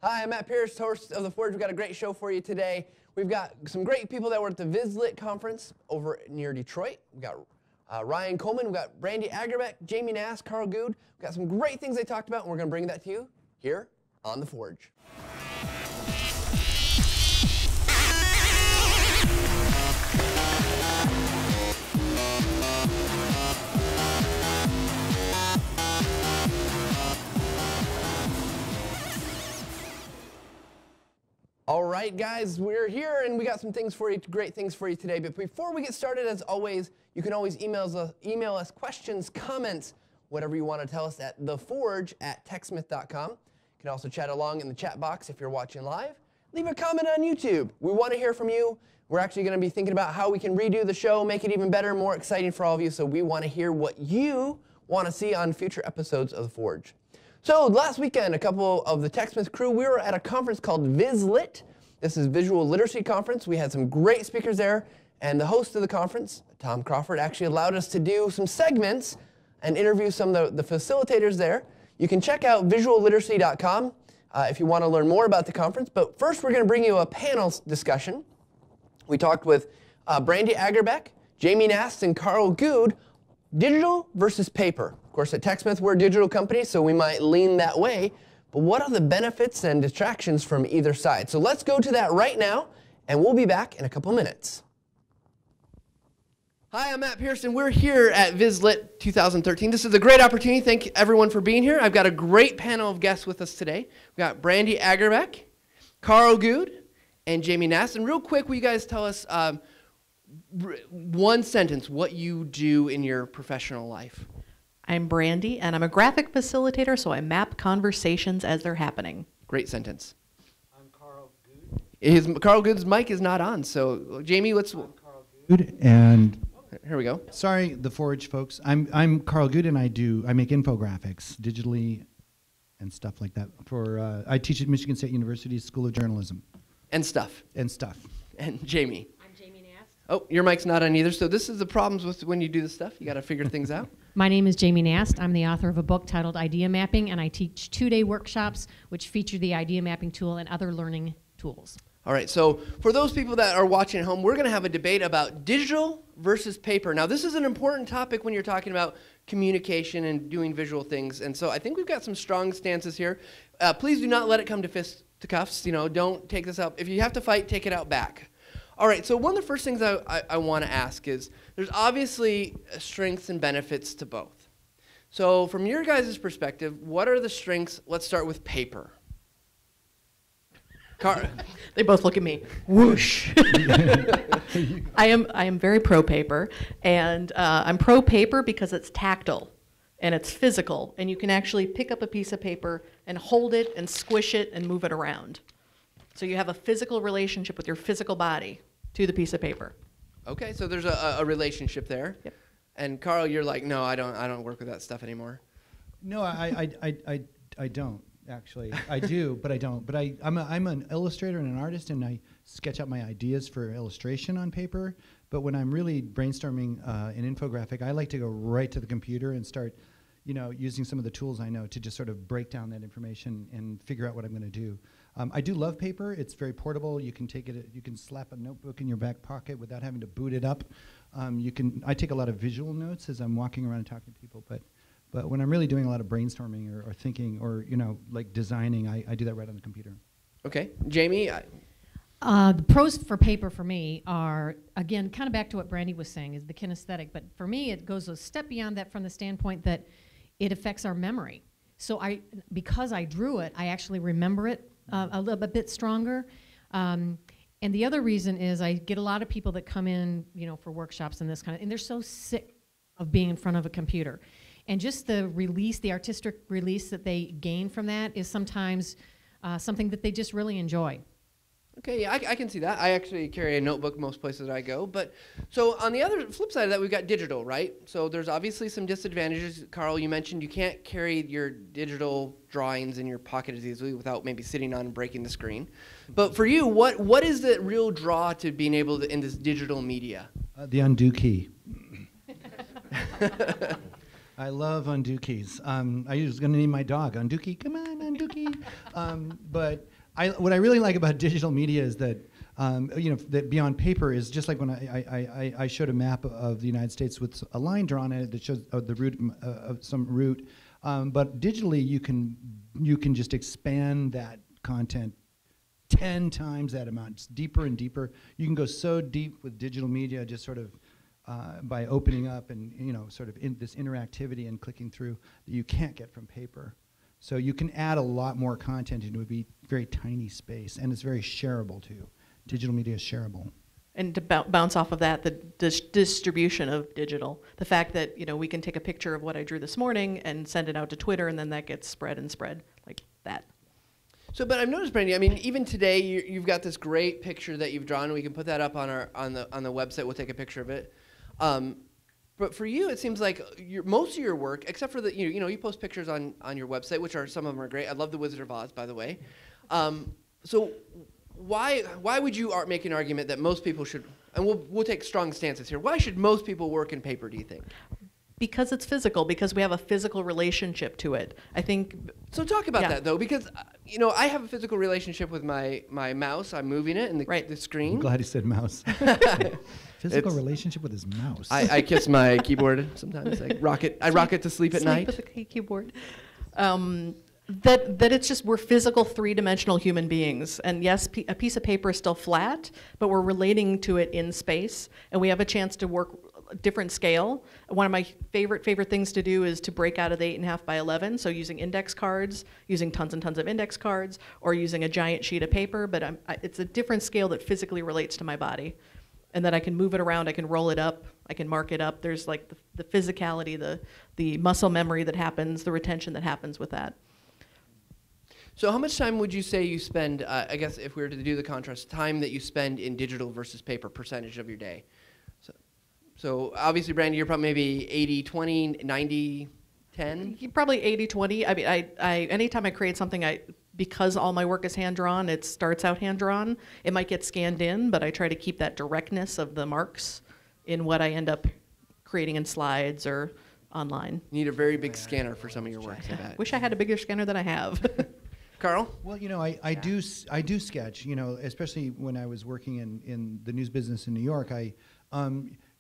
Hi, I'm Matt Pierce, host of The Forge. We've got a great show for you today. We've got some great people that were at the VizLit conference over near Detroit. We've got Ryan Coleman, we've got Brandy Agerbeck, Jamie Nass, Carl Good. We've got some great things they talked about, and we're going to bring that to you here on The Forge. All right, guys, we're here, and we got some things for you, great things for you today. But before we get started, as always, you can always email us questions, comments, whatever you want to tell us at theforge@techsmith.com. You can also chat along in the chat box if you're watching live. Leave a comment on YouTube. We want to hear from you. We're actually going to be thinking about how we can redo the show, make it even better, more exciting for all of you. So we want to hear what you want to see on future episodes of The Forge. So last weekend, a couple of the TechSmith crew, we were at a conference called VizLit. This is Visual Literacy Conference. We had some great speakers there, and the host of the conference, Tom Crawford, actually allowed us to do some segments and interview some of the facilitators there. You can check out visualliteracy.com if you want to learn more about the conference. But first, we're going to bring you a panel discussion. We talked with Brandy Agerbeck, Jamie Nass, and Carl Good, digital versus paper. Of course, at TechSmith, we're a digital company, so we might lean that way. But what are the benefits and distractions from either side? So let's go to that right now, and we'll be back in a couple minutes. Hi, I'm Matt Pearson. We're here at VizLit 2013. This is a great opportunity. Thank everyone for being here. I've got a great panel of guests with us today. We've got Brandy Agerbeck, Carl Good, and Jamie Nass. And real quick, will you guys tell us one sentence, what you do in your professional life? I'm Brandy, and I'm a graphic facilitator, so I map conversations as they're happening. Great sentence. I'm Carl Good. Carl Good's mic is not on, so Jamie, I'm Carl Good, and here we go. Sorry, The Forge folks. I'm Carl Good, and I make infographics digitally and stuff like that. I teach at Michigan State University's School of Journalism. And stuff. And stuff. And Jamie. I'm Jamie Nass. Oh, your mic's not on either. So this is the problems with when you do this stuff. You got to figure things out. My name is Jamie Nast. I'm the author of a book titled Idea Mapping, and I teach 2-day workshops which feature the idea mapping tool and other learning tools. All right, so for those people that are watching at home, we're going to have a debate about digital versus paper. Now, this is an important topic when you're talking about communication and doing visual things, and so I think we've got some strong stances here. Please do not let it come to fisticuffs. You know, don't take this out. If you have to fight, take it out back. All right, so one of the first things I want to ask is, there's obviously strengths and benefits to both. So from your guys' perspective, what are the strengths? Let's start with paper. They both look at me. Whoosh. I am very pro paper, and I'm pro paper because it's tactile and it's physical, and you can actually pick up a piece of paper and hold it and squish it and move it around. So you have a physical relationship with your physical body to the piece of paper. Okay, so there's a relationship there. Yep. And Carl, you're like, no, I don't work with that stuff anymore. No, I don't actually. I do, but I don't. But I'm an illustrator and an artist, and I sketch out my ideas for illustration on paper. But when I'm really brainstorming an infographic, I like to go right to the computer and start, using some of the tools I know to just sort of break down that information and figure out what I'm going to do. I do love paper. It's very portable. You can take it. You can slap a notebook in your back pocket without having to boot it up. I take a lot of visual notes as I'm walking around and talking to people. But when I'm really doing a lot of brainstorming or thinking or like designing, I do that right on the computer. Okay, Jamie. The pros for paper for me are, again, kind of back to what Brandy was saying, is the kinesthetic. But for me, it goes a step beyond that from the standpoint that it affects our memory. So because I drew it, I actually remember it a bit stronger. And the other reason is I get a lot of people that come in, for workshops and this kind of, and they're so sick of being in front of a computer. And just the release, the artistic release that they gain from that is sometimes something that they just really enjoy. Okay, yeah, I can see that. I actually carry a notebook most places I go. But so on the other flip side of that, we've got digital, right? So there's obviously some disadvantages. Carl, you mentioned you can't carry your digital drawings in your pocket as easily without maybe sitting on and breaking the screen. But for you, what is the real draw to being able to in this digital media? The undo key. I love undo keys. I was going to name my dog Undo key. Come on, undo dookie. But what I really like about digital media is that, that beyond paper is just like when I showed a map of the United States with a line drawn in it that shows the route of some route. But digitally, you can just expand that content 10 times that amount. It's deeper and deeper. You can go so deep with digital media, just sort of by opening up and sort of this interactivity and clicking through that you can't get from paper. So you can add a lot more content into a very tiny space, and it's very shareable too. Digital media is shareable. And to bounce off of that, the distribution of digital, the fact that we can take a picture of what I drew this morning and send it out to Twitter, and then that gets spread like that. So, but I've noticed, Brandy, I mean, even today, you've got this great picture that you've drawn. We can put that up on the website. We'll take a picture of it. But for you, it seems like most of your work, except for you post pictures on your website, which some of them are great. I love the Wizard of Oz, by the way. So why would you make an argument that most people should? And we'll take strong stances here. Why should most people work in paper? Do you think? Because it's physical, because we have a physical relationship to it. I think. So talk about that though, because I have a physical relationship with my mouse. I'm moving it and the screen. I'm glad he said mouse. Physical relationship with his mouse. I kiss my keyboard sometimes. I rock it to sleep at night. Sleep with the keyboard. That it's just we're physical three-dimensional human beings, and yes, a piece of paper is still flat, but we're relating to it in space, and we have a chance to work a different scale. One of my favorite things to do is to break out of the 8.5 by 11, so using index cards, using tons and tons of index cards, or using a giant sheet of paper, but it's a different scale that physically relates to my body, and that I can move it around, I can roll it up, I can mark it up. There's like the physicality, the muscle memory that happens, the retention that happens with that. So how much time would you say you spend, I guess if we were to do the contrast, time that you spend in digital versus paper, percentage of your day? So obviously, Brandy, you're probably maybe 80-20, 90-10? Probably 80-20. I mean, I anytime I create something, because all my work is hand-drawn, it starts out hand-drawn. It might get scanned in, but I try to keep that directness of the marks in what I end up creating in slides or online. You need a very big scanner for some of your work, I bet. Wish I had a bigger scanner than I have. Carl? Well, I do sketch, especially when I was working in the news business in New York.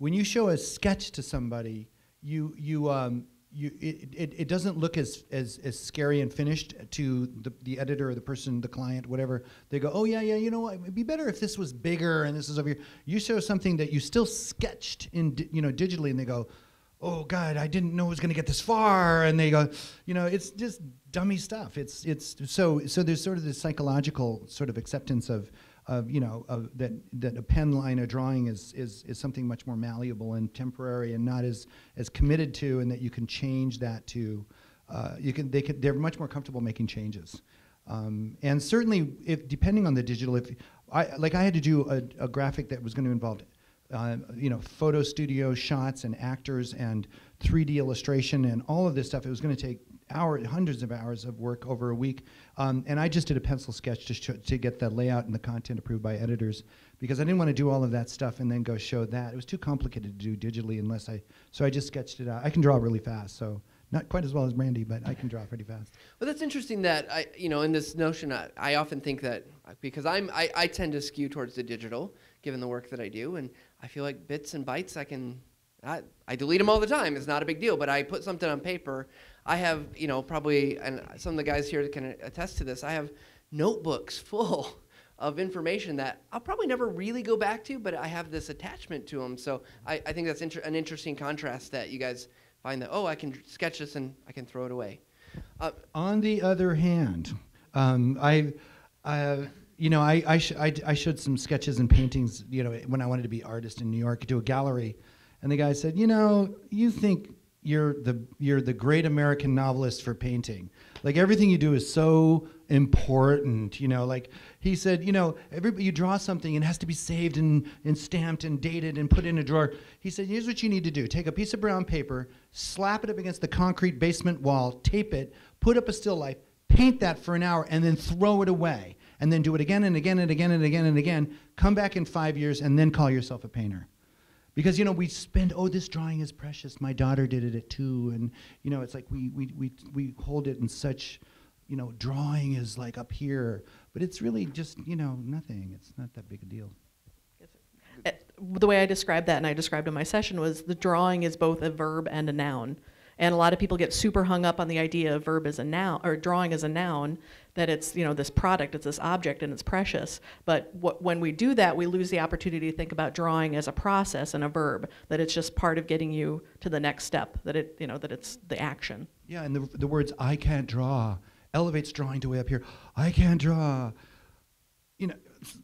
When you show a sketch to somebody, it doesn't look as scary and finished to the editor or the person, the client, whatever. They go, oh yeah, it'd be better if this was bigger and this is over here. You show something that you still sketched in digitally, and they go, oh God, I didn't know it was going to get this far, and they go, it's just dummy stuff. It's so there's sort of this psychological sort of acceptance of that a pen line, a drawing is something much more malleable and temporary and not as committed to, and that you can change that to, they're much more comfortable making changes. And certainly, depending on the digital, I had to do a graphic that was going to involve photo studio shots and actors and 3D illustration and all of this stuff. It was going to take hundreds of hours of work over a week. And I just did a pencil sketch to get the layout and the content approved by editors, because I didn't want to do all of that stuff and then go show that. It was too complicated to do digitally so I just sketched it out. I can draw really fast, so not quite as well as Brandy, but I can draw pretty fast. Well, that's interesting that in this notion, I often think that because I tend to skew towards the digital, given the work that I do, and I feel like bits and bytes I delete them all the time. It's not a big deal, but I put something on paper. I have, probably, and some of the guys here can attest to this, I have notebooks full of information that I'll probably never really go back to, but I have this attachment to them. So I think that's an interesting contrast that you guys find that, I can sketch this and I can throw it away. On the other hand, I showed some sketches and paintings, when I wanted to be artist in New York, to a gallery, and the guy said, you think you're the great American novelist for painting. Like, everything you do is so important, like he said, you draw something and it has to be saved and stamped and dated and put in a drawer. He said, here's what you need to do. Take a piece of brown paper, slap it up against the concrete basement wall, tape it, put up a still life, paint that for an hour, and then throw it away. And then do it again and again and again and again and again. Come back in 5 years and then call yourself a painter. Because, we spend, this drawing is precious. My daughter did it at 2. And, it's like we hold it in such you know, drawing is like up here, but it's really just, you know, nothing. It's not that big a deal. The way I described that, and I described in my session, was the drawing is both a verb and a noun. And a lot of people get super hung up on the idea of verb as a noun, or drawing as a noun, that it's, you know, this product, it's this object, and it's precious. But when we do that, we lose the opportunity to think about drawing as a process and a verb, that it's just part of getting you to the next step, that it, you know, that it's the action. Yeah, and the words "I can't draw" elevates drawing to way up here. I can't draw. You know,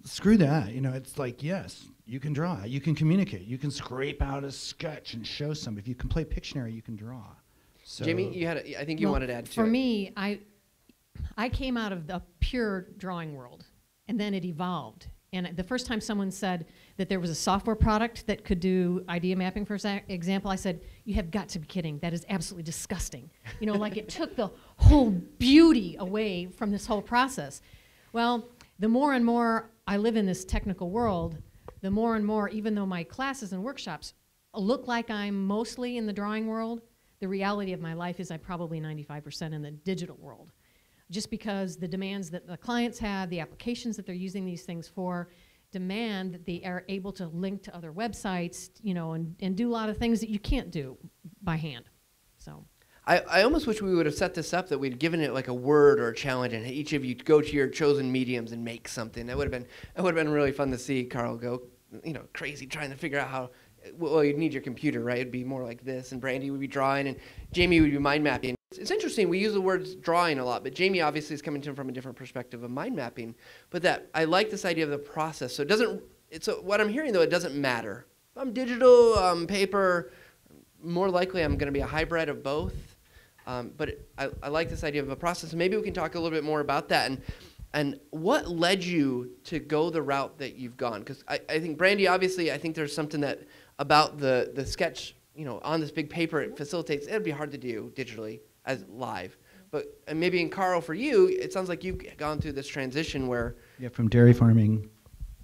screw that. You know, it's like, yes, you can draw, you can communicate, you can scrape out a sketch and show some. If you can play Pictionary, you can draw. So Jamie, you had I think you wanted to add to it. For me, I came out of the pure drawing world, and then it evolved. And the first time someone said that there was a software product that could do idea mapping, for example, I said, you have got to be kidding. That is absolutely disgusting. You know, like it took the whole beauty away from this whole process. Well, the more and more I live in this technical world, the more and more, even though my classes and workshops look like I'm mostly in the drawing world, the reality of my life is I'm probably 95% in the digital world. Just because the demands that the clients have, the applications that they're using these things for, demand that they are able to link to other websites, you know, and do a lot of things that you can't do by hand. So I almost wish we would have set this up, that we'd given it like a word or a challenge, and each of you go to your chosen mediums and make something. That would have been really fun to see Carl go, you know, crazy trying to figure out how. Well, you'd need your computer, right? It'd be more like this, and Brandy would be drawing, and Jamie would be mind mapping. It's interesting. We use the words drawing a lot, but Jamie obviously is coming to it from a different perspective of mind mapping. But that I like this idea of the process. So it doesn't. It's what I'm hearing though. It doesn't matter. If I'm digital, paper. More likely, I'm going to be a hybrid of both. But I like this idea of a process. And maybe we can talk a little bit more about that. And what led you to go the route that you've gone? Because I think, Brandy, obviously, I think there's something that about the sketch, you know, on this big paper, it facilitates. It'd be hard to do digitally as live. But and maybe in Carl, for you, it sounds like you've gone through this transition where. Yeah, from dairy farming.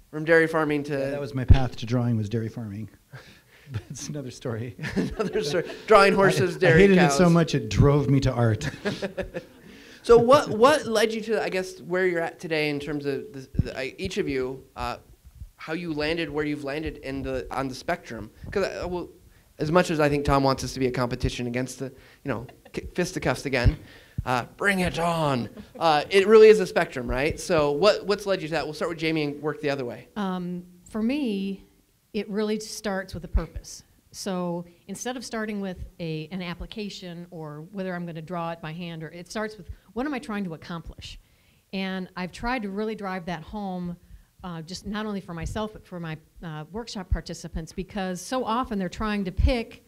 From dairy farming to. Yeah, that was my path to drawing, was dairy farming. That's another story. Another story. Drawing horses, dairy I hated cows. it so much it drove me to art. So what led you to, I guess, where you're at today in terms of each of you, how you landed where you've landed on the spectrum? Because as much as I think Tom wants us to be a competition against the, you know, fisticuffs again, bring it on. It really is a spectrum, right? So what's led you to that? We'll start with Jamie and work the other way. for me, it really starts with a purpose. So instead of starting with an application or whether I'm going to draw it by hand, or it starts with what am I trying to accomplish? And I've tried to really drive that home, just not only for myself but for my workshop participants, because so often they're trying to pick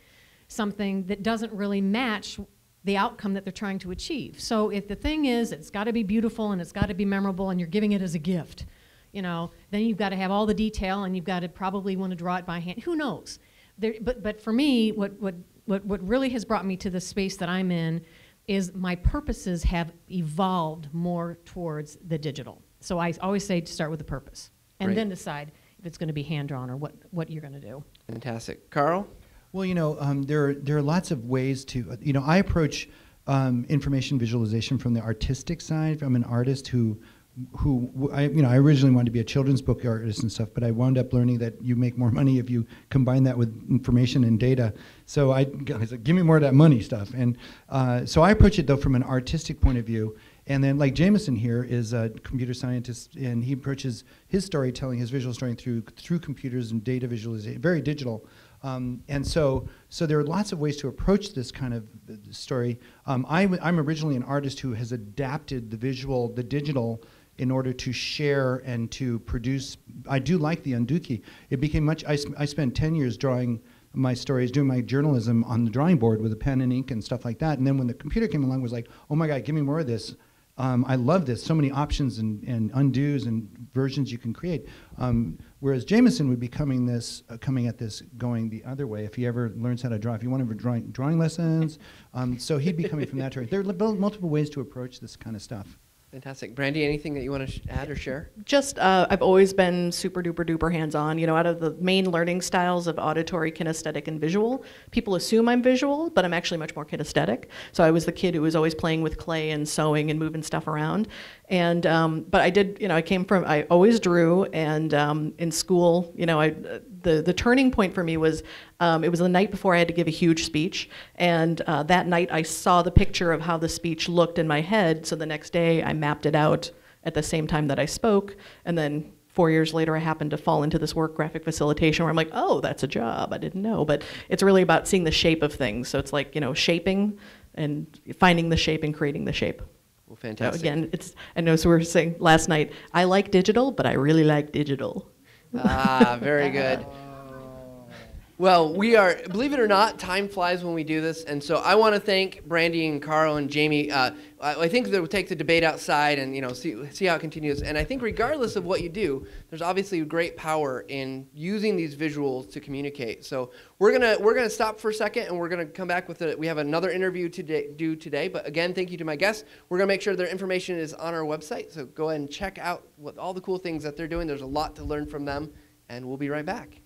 something that doesn't really match the outcome that they're trying to achieve. So if the thing is it's got to be beautiful and it's got to be memorable and you're giving it as a gift, you know, then you've got to have all the detail and you've got to probably want to draw it by hand. Who knows? But for me, what really has brought me to the space that I'm in is my purposes have evolved more towards the digital. So I always say to start with a purpose and Great. then decide if it's going to be hand-drawn or what you're going to do. Fantastic. Carl? Well, you know, there are lots of ways to, you know, I approach information visualization from the artistic side. I'm an artist who I originally wanted to be a children's book artist and stuff, but I wound up learning that you make more money if you combine that with information and data. So I was like, give me more of that money stuff. And so I approach it, though, from an artistic point of view. And then, like Jameson here is a computer scientist, and he approaches his storytelling, his visual storytelling through computers and data visualization, very digital. And so there are lots of ways to approach this kind of story. I'm originally an artist who has adapted the visual, the digital, in order to share and to produce. I do like the Unduki. It became much, I spent 10 years drawing my stories, doing my journalism on the drawing board with a pen and ink and stuff like that. And then when the computer came along, it was like, oh my God, give me more of this. I love this, so many options and undos and versions you can create. Whereas Jameson would be coming at this going the other way if he ever learns how to draw. If you want to drawing lessons, so he'd be coming from that direction. There are multiple ways to approach this kind of stuff. Fantastic. Brandy, anything that you want to add or share? Just, I've always been super duper duper hands-on. You know, out of the main learning styles of auditory, kinesthetic, and visual, people assume I'm visual, but I'm actually much more kinesthetic. So I was the kid who was always playing with clay and sewing and moving stuff around. And, but I did, you know, I always drew, and in school, you know, the turning point for me was, it was the night before I had to give a huge speech, and that night I saw the picture of how the speech looked in my head, so the next day I mapped it out at the same time that I spoke, and then 4 years later I happened to fall into this work, graphic facilitation, where I'm like, oh, that's a job, I didn't know. But it's really about seeing the shape of things, so it's like, you know, shaping and finding the shape and creating the shape. Well, fantastic. So again, I know, so we were saying last night, I like digital, but I really like digital. Ah, very good. Well, we are, believe it or not, time flies when we do this, and so I want to thank Brandy and Carl and Jamie. I think that we'll take the debate outside and, you know, see how it continues. And I think regardless of what you do, there's obviously great power in using these visuals to communicate. So we're gonna stop for a second, and we're gonna come back with we have another interview today. But again, thank you to my guests. We're gonna make sure their information is on our website. So go ahead and check out all the cool things that they're doing. There's a lot to learn from them, and we'll be right back.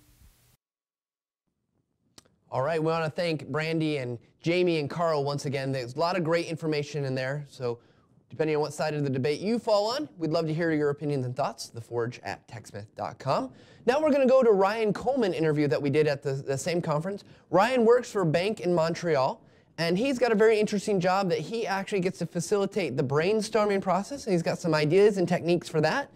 All right, we want to thank Brandy and Jamie and Carl once again. There's a lot of great information in there, so depending on what side of the debate you fall on, we'd love to hear your opinions and thoughts. theforge@techsmith.com. Now we're going to go to Ryan Coleman interview that we did at the same conference. Ryan works for a bank in Montreal, and he's got a very interesting job that he actually gets to facilitate the brainstorming process, and he's got some ideas and techniques for that.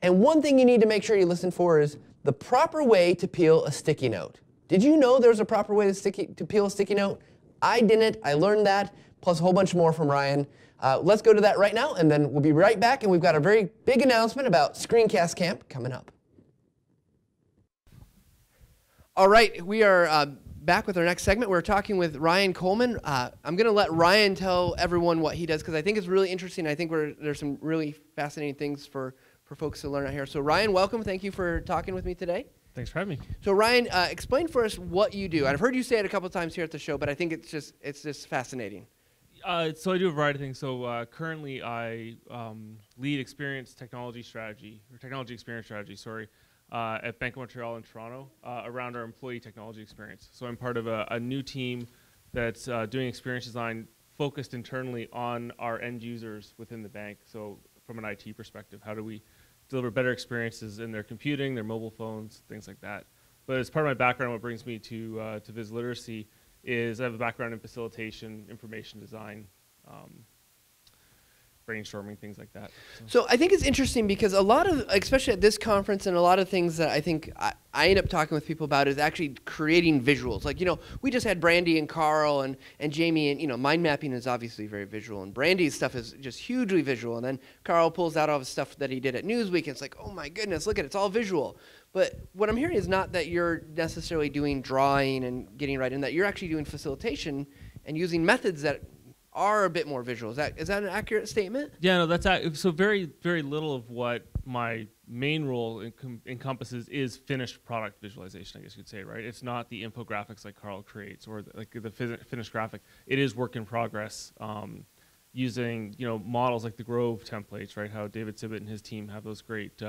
And one thing you need to make sure you listen for is the proper way to peel a sticky note. Did you know there's a proper way to peel a sticky note? I didn't. I learned that, plus a whole bunch more from Ryan. Let's go to that right now, and then we'll be right back, and we've got a very big announcement about Screencast Camp coming up. All right, we are back with our next segment. We're talking with Ryan Coleman. I'm going to let Ryan tell everyone what he does, because I think it's really interesting. I think there's some really fascinating things for folks to learn out here. So Ryan, welcome. Thank you for talking with me today. Thanks for having me. So Ryan, explain for us what you do. I've heard you say it a couple of times here at the show, but I think it's just fascinating. So I do a variety of things. So currently I lead technology experience strategy, at Bank of Montreal in Toronto around our employee technology experience. So I'm part of a new team that's doing experience design focused internally on our end users within the bank. So from an IT perspective, how do we deliver better experiences in their computing, their mobile phones, things like that. But as part of my background, what brings me to Viz Literacy is I have a background in facilitation, information design, brainstorming, things like that. So I think it's interesting because a lot of, especially at this conference, and a lot of things that I think I end up talking with people about is actually creating visuals. Like, you know, we just had Brandy and Carl and Jamie, and, you know, mind mapping is obviously very visual, and Brandy's stuff is just hugely visual. And then Carl pulls out all the stuff that he did at Newsweek, and it's like, oh my goodness, look at it, it's all visual. But what I'm hearing is not that you're necessarily doing drawing and getting right in, that you're actually doing facilitation and using methods that are a bit more visual. Is that an accurate statement? Yeah, no, that's so very, very little of what my main role encompasses is finished product visualization, I guess you could say, right? It's not the infographics like Carl creates or the finished graphic. It is work in progress using, you know, models like the Grove templates, right? How David Sibbett and his team have those great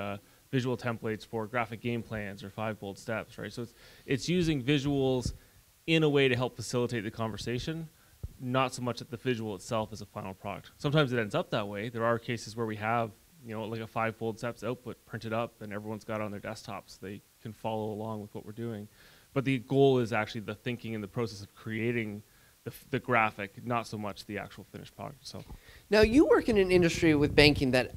visual templates for graphic game plans or 5 bold steps, right? So it's using visuals in a way to help facilitate the conversation, not so much that the visual itself is a final product. Sometimes it ends up that way. There are cases where we have, you know, like a 5-fold steps output printed up and everyone's got it on their desktops. They can follow along with what we're doing. But the goal is actually the thinking and the process of creating the graphic, not so much the actual finished product itself. Now, you work in an industry with banking that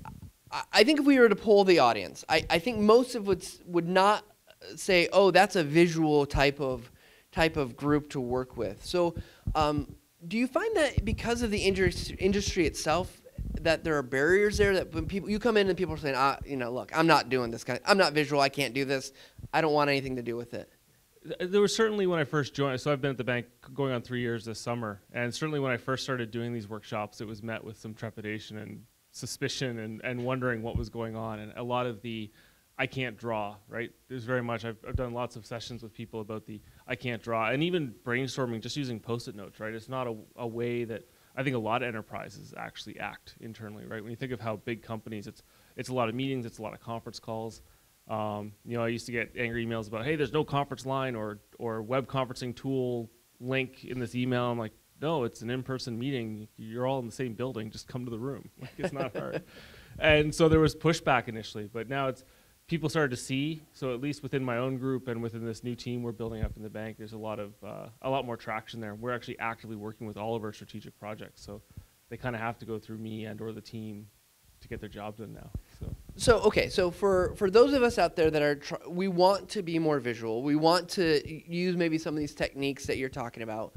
I think if we were to poll the audience, I think most of would not say, oh, that's a visual type of group to work with. So do you find that because of the industry itself that there are barriers there, that when you come in and people are saying, you know, look, I'm not doing this I'm not visual, I can't do this, I don't want anything to do with it? There was certainly when I first joined, so I've been at the bank going on 3 years this summer, and certainly when I first started doing these workshops, it was met with some trepidation and suspicion and wondering what was going on, and a lot of the I can't draw, right? There's very much, I've done lots of sessions with people about the I can't draw, and even brainstorming just using Post-it notes, right? It's not a way that I think a lot of enterprises actually act internally, right? When you think of how big companies, it's a lot of meetings, it's a lot of conference calls. You know, I used to get angry emails about, hey, there's no conference line or web conferencing tool link in this email. I'm like, no, it's an in-person meeting. You're all in the same building. Just come to the room. Like, it's not hard. And so there was pushback initially, but now it's people started to see. So at least within my own group and within this new team we're building up in the bank, there's a lot more traction there. We're actually actively working with all of our strategic projects. So they kind of have to go through me and or the team to get their job done now. So okay, so for those of us out there that are we want to be more visual, we want to use maybe some of these techniques that you're talking about.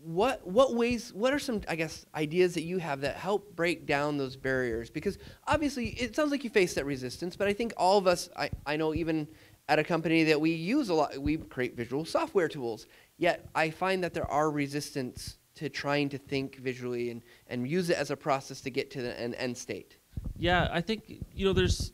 What are some, I guess, ideas that you have that help break down those barriers? Because obviously it sounds like you face that resistance, but I think all of us, I know even at a company that we use a lot, we create visual software tools, yet I find that there are resistance to trying to think visually and use it as a process to get to an end state. Yeah, I think, you know, there's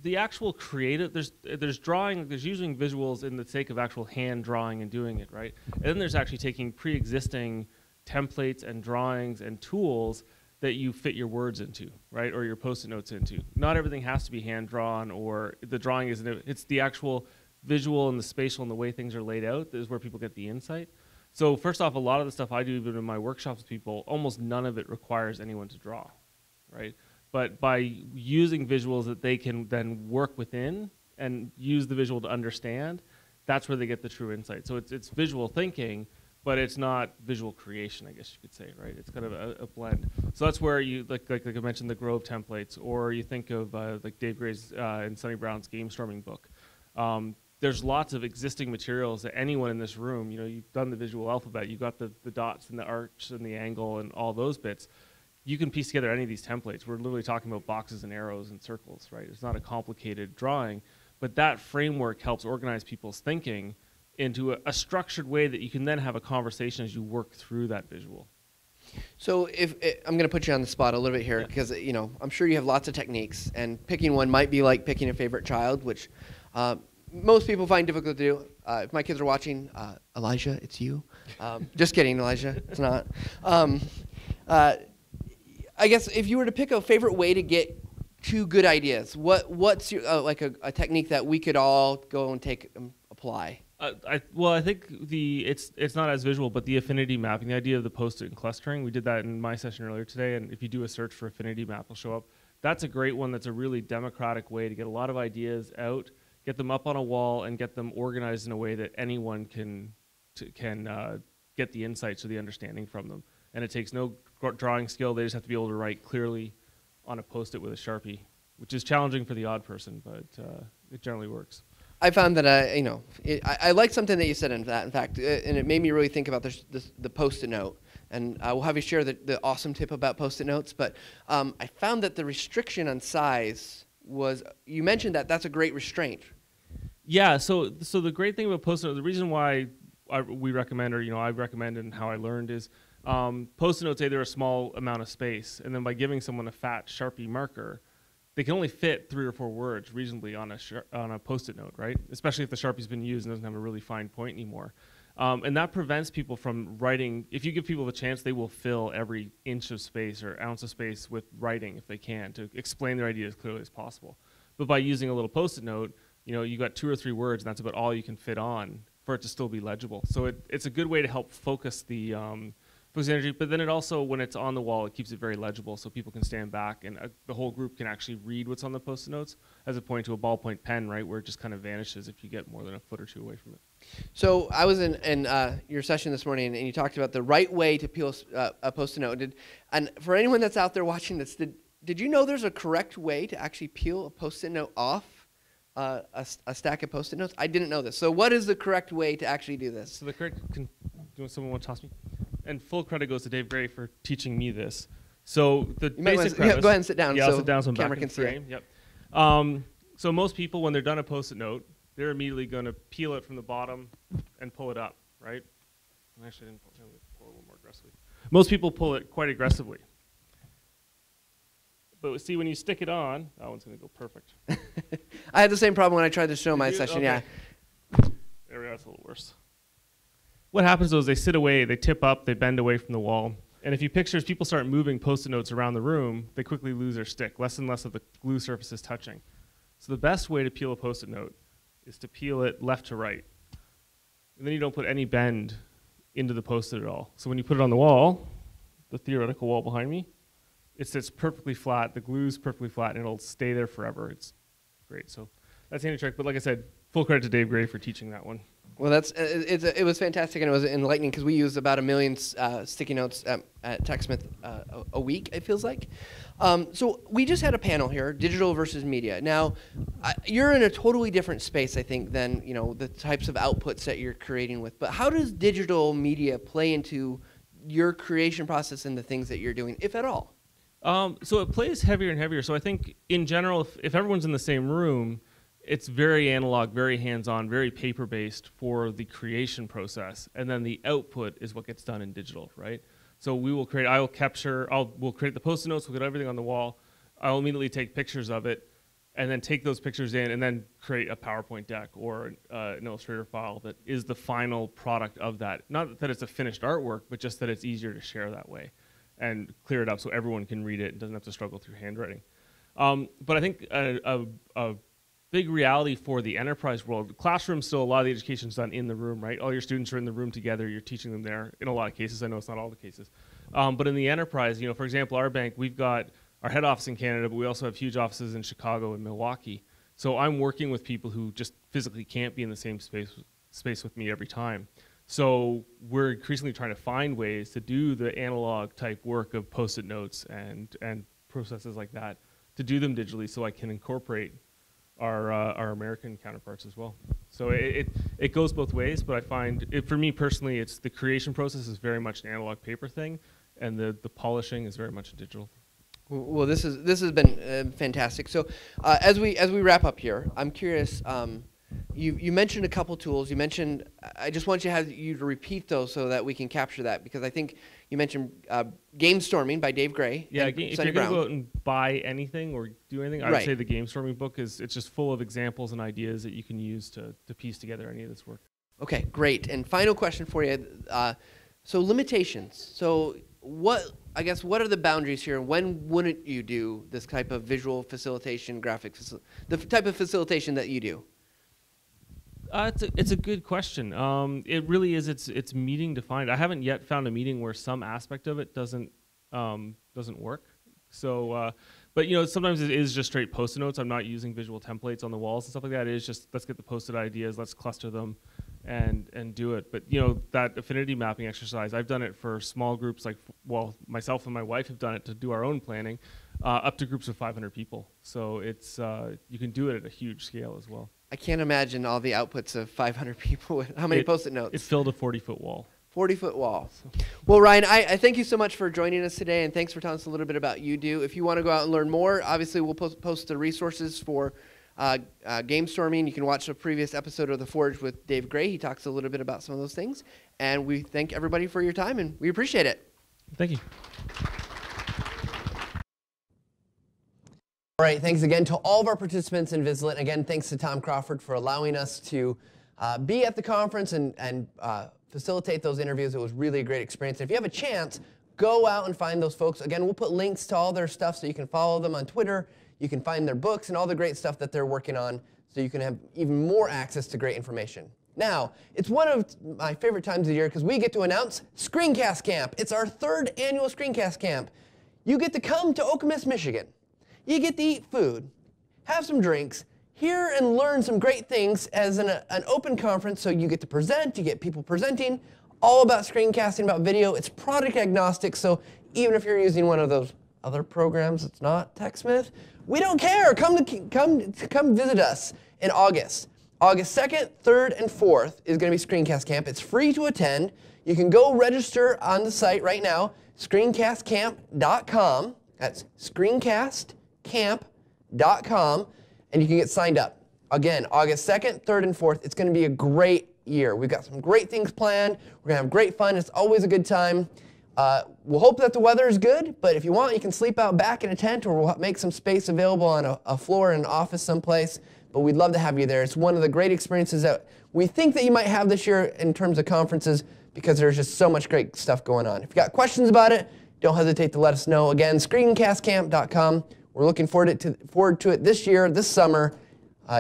the actual creative, there's drawing, there's using visuals in the sake of actual hand drawing and doing it, right? And then there's actually taking pre-existing templates and drawings and tools that you fit your words into, right? Or your Post-it notes into. Not everything has to be hand drawn, or the drawing isn't, it's the actual visual and the spatial and the way things are laid out that is where people get the insight. So first off, a lot of the stuff I do even in my workshops with people, almost none of it requires anyone to draw, right? But by using visuals that they can then work within and use the visual to understand, that's where they get the true insight. So it's visual thinking, but it's not visual creation, I guess you could say, right? It's kind of a blend. So that's where you, like I mentioned, the Grove templates, or you think of like Dave Gray's and Sonny Brown's game storming book. There's lots of existing materials that anyone in this room, you know, you've done the visual alphabet, you've got the dots and the arch and the angle and all those bits. You can piece together any of these templates. We're literally talking about boxes and arrows and circles, right? It's not a complicated drawing, but that framework helps organize people's thinking into a structured way that you can then have a conversation as you work through that visual. So I'm going to put you on the spot a little bit here, because you know, I'm sure you have lots of techniques, and picking one might be like picking a favorite child, which most people find difficult to do. If my kids are watching, Elijah, it's you. Just kidding, Elijah, it's not. I guess if you were to pick a favorite way to get two good ideas, what's your like a technique that we could all go and apply? Well, I think it's not as visual, but the affinity mapping, the idea of the post-it and clustering, we did that in my session earlier today, and if you do a search for affinity map, it'll show up. That's a great one. That's a really democratic way to get a lot of ideas out, get them up on a wall, and get them organized in a way that anyone can get the insights or the understanding from them. And it takes no drawing skill. They just have to be able to write clearly on a Post-it with a Sharpie, which is challenging for the odd person, but it generally works. I found that I liked something that you said in fact, and it made me really think about the Post-it note. And I will have you share the awesome tip about Post-it notes. But I found that the restriction on size was, you mentioned that's a great restraint. Yeah. So the great thing about Post-it note, the reason why we recommend, or I recommend, and how I learned is, Post-it notes say they're a small amount of space, and then by giving someone a fat Sharpie marker, they can only fit 3 or 4 words reasonably on a Post-it note, right? Especially if the Sharpie's been used and doesn't have a really fine point anymore. And that prevents people from writing. If you give people the chance, they will fill every inch of space or ounce of space with writing if they can, to explain their idea as clearly as possible. But by using a little Post-it note, you got 2 or 3 words, and that's about all you can fit on for it to still be legible. So it's a good way to help focus the energy, but then it also, when it's on the wall, it keeps it very legible, so people can stand back and the whole group can actually read what's on the Post-it notes, as opposed to a ballpoint pen, right, where it just kind of vanishes if you get more than a foot or 2 away from it. So I was in your session this morning, and you talked about the right way to peel a Post-it note. And for anyone that's out there watching this, did you know there's a correct way to actually peel a Post-it note off a stack of Post-it notes? I didn't know this. So what is the correct way to actually do this? So the correct, someone want to toss me? And full credit goes to Dave Gray for teaching me this. So the basic premise. Go ahead and sit down. Yeah, I'll sit down so I'm camera back can in see frame. it. Yep. So most people, when they're done a Post-it note, they're immediately going to peel it from the bottom and pull it up, right? Actually, I didn't pull it a little more aggressively. Most people pull it quite aggressively. But see, when you stick it on, that one's going to go perfect. I had the same problem when I tried to show my session. Okay. Yeah. There we go. That's a little worse. What happens though is they sit away, they tip up, they bend away from the wall. And if you picture as people start moving Post-it notes around the room, they quickly lose their stick. Less and less of the glue surface is touching. So the best way to peel a Post-it note is to peel it left to right. And then you don't put any bend into the Post-it at all. So when you put it on the wall, the theoretical wall behind me, it sits perfectly flat. The glue's perfectly flat, and it'll stay there forever. It's great. So that's a handy trick. But like I said, full credit to Dave Gray for teaching that one. Well, it was fantastic, and it was enlightening because we use about 1 million sticky notes at TechSmith a week, it feels like. So we just had a panel here, digital versus media. Now, you're in a totally different space, I think, than the types of outputs that you're creating with. But how does digital media play into your creation process and the things that you're doing, if at all? So it plays heavier and heavier. So I think, in general, if everyone's in the same room, it's very analog, very hands-on, very paper-based for the creation process, and then the output is what gets done in digital, right? So we'll create the Post-it notes, we'll get everything on the wall, I'll immediately take pictures of it, and then take those pictures in, and then create a PowerPoint deck or an Illustrator file that is the final product of that. Not that it's a finished artwork, but just that it's easier to share that way, and clear it up so everyone can read it and doesn't have to struggle through handwriting. But I think a big reality for the enterprise world. The classroom, still a lot of the education is done in the room, right? All your students are in the room together. You're teaching them there in a lot of cases. I know it's not all the cases. But in the enterprise, for example, our bank, we've got our head office in Canada, but we also have huge offices in Chicago and Milwaukee. So I'm working with people who just physically can't be in the same space with me every time. So we're increasingly trying to find ways to do the analog type work of Post-it notes and processes like that, to do them digitally so I can incorporate our American counterparts as well. So it goes both ways, but I find, for me personally, it's the creation process is very much an analog paper thing, and the polishing is very much a digital. Well, this has been fantastic. So as we wrap up here, I'm curious. You mentioned a couple tools. You mentioned, I just want you to repeat those so that we can capture that, because I think you mentioned Game Storming by Dave Gray. Yeah, if you're going to go out and buy anything or do anything, I would say the Game Storming book it's just full of examples and ideas that you can use to piece together any of this work. Okay, great. And final question for you. So limitations. So what are the boundaries here? When wouldn't you do this type of visual facilitation, the type of facilitation that you do? It's a good question. It really is. It's meeting defined. I haven't yet found a meeting where some aspect of it doesn't work. So, but sometimes it is just straight Post-it notes. I'm not using visual templates on the walls and stuff like that. It is just, let's get the Post-it ideas, let's cluster them, and do it. But that affinity mapping exercise, I've done it for small groups. Myself and my wife have done it to do our own planning, up to groups of 500 people. So it's you can do it at a huge scale as well. I can't imagine all the outputs of 500 people with how many Post-it notes. It filled a 40-foot wall. 40-foot wall. Well, Ryan, I thank you so much for joining us today, and thanks for telling us a little bit about UDO. If you want to go out and learn more, obviously we'll post the resources for Game Storming. You can watch a previous episode of The Forge with Dave Gray. He talks a little bit about some of those things. And we thank everybody for your time, and we appreciate it. Thank you. All right, thanks again to all of our participants in Vizslant. Again, thanks to Tom Crawford for allowing us to be at the conference and facilitate those interviews. It was really a great experience. If you have a chance, go out and find those folks. Again, we'll put links to all their stuff so you can follow them on Twitter. You can find their books and all the great stuff that they're working on so you can have even more access to great information. Now, it's one of my favorite times of the year because we get to announce Screencast Camp. It's our 3rd annual Screencast Camp. You get to come to Okemos, Michigan. You get to eat food, have some drinks, hear and learn some great things as an open conference. So you get to present, you get people presenting, all about screencasting, about video. It's product agnostic, so even if you're using one of those other programs that's not TechSmith, we don't care. Come visit us in August. August 2nd, 3rd, and 4th is going to be Screencast Camp. It's free to attend. You can go register on the site right now, screencastcamp.com. That's screencastcamp.com, and you can get signed up. Again, August 2nd, 3rd, and 4th. It's going to be a great year. We've got some great things planned. We're going to have great fun. It's always a good time. We'll hope that the weather is good, but if you want, you can sleep out back in a tent, or we'll make some space available on a floor in an office someplace. But we'd love to have you there. It's one of the great experiences that we think that you might have this year in terms of conferences, because there's just so much great stuff going on. If you got questions about it, don't hesitate to let us know. Again, screencastcamp.com. We're looking forward to it this year, this summer.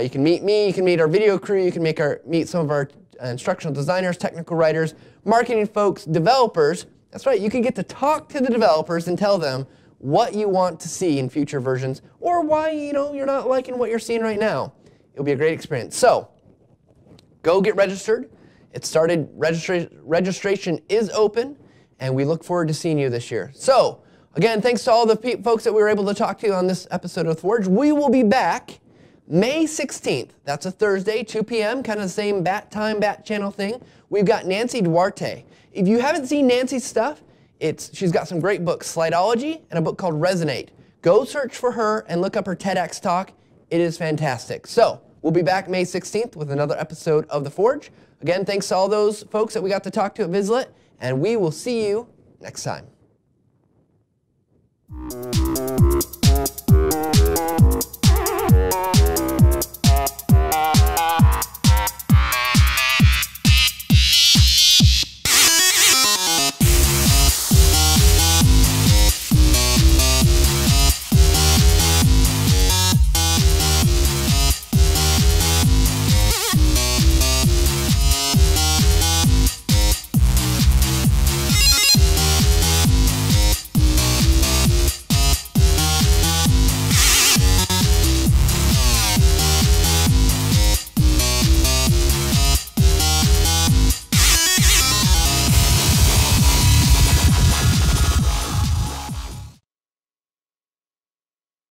You can meet me, you can meet our video crew, you can meet some of our instructional designers, technical writers, marketing folks, developers. That's right, you can get to talk to the developers and tell them what you want to see in future versions or why you're not liking what you're seeing right now. It'll be a great experience. So go get registered. It started, registration is open, and we look forward to seeing you this year. So again, thanks to all the folks that we were able to talk to on this episode of Forge. We will be back May 16th. That's a Thursday, 2 p.m., kind of the same bat channel thing. We've got Nancy Duarte. If you haven't seen Nancy's stuff, she's got some great books, Slidology and a book called Resonate. Go search for her and look up her TEDx talk. It is fantastic. So we'll be back May 16th with another episode of The Forge. Again, thanks to all those folks that we got to talk to at Vizsla, and we will see you next time.